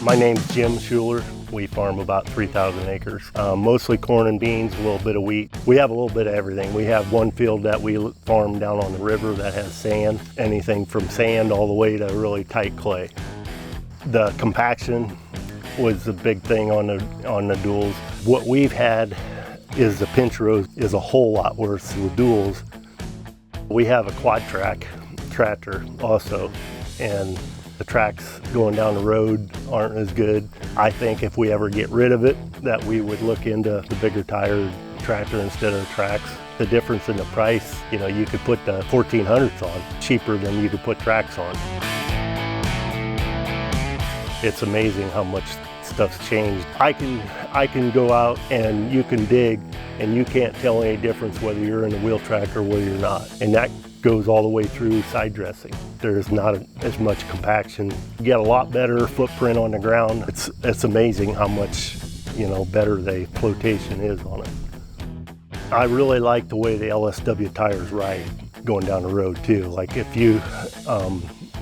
My name's Jim Schuler. We farm about 3,000 acres, mostly corn and beans, a little bit of wheat. We have a little bit of everything. We have one field that we farm down on the river that has sand, anything from sand all the way to really tight clay. The compaction was the big thing on the duals. What we've had is the pinch row is a whole lot worse than the duals. We have a quad track tractor also, and the tracks going down the road aren't as good. I think if we ever get rid of it, that we would look into the bigger tire tractor instead of the tracks. The difference in the price, you could put the 1400s on cheaper than you could put tracks on. It's amazing how much stuff's changed. I can go out and you can dig and you can't tell any difference whether you're in a wheel track or whether you're not. And that goes all the way through side dressing. There's not as much compaction. You get a lot better footprint on the ground. It's amazing how much better the flotation is on it. I really like the way the LSW tires ride going down the road too. Like if you,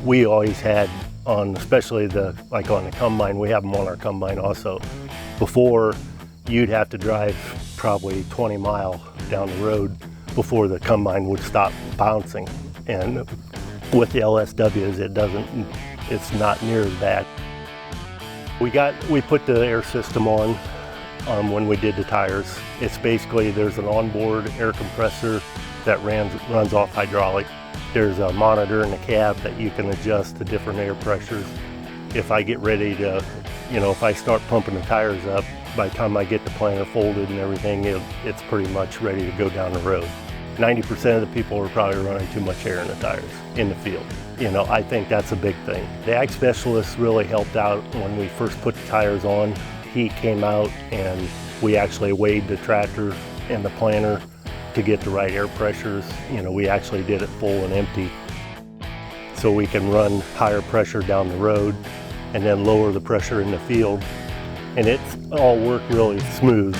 we always had especially on the combine, we have them on our combine also. Before, you'd have to drive probably 20 miles down the road before the combine would stop bouncing. And with the LSWs, it's not near as bad. We put the air system on when we did the tires. It's basically, there's an onboard air compressor that runs off hydraulic. There's a monitor in the cab that you can adjust the different air pressures. If I get ready to, if I start pumping the tires up, by the time I get the planter folded and everything, it's pretty much ready to go down the road. 90% of the people are probably running too much air in the tires in the field. I think that's a big thing. The ag specialist really helped out when we first put the tires on. He came out and we actually weighed the tractor and the planter to get the right air pressures. We actually did it full and empty so we can run higher pressure down the road and then lower the pressure in the field. And it's all worked really smooth.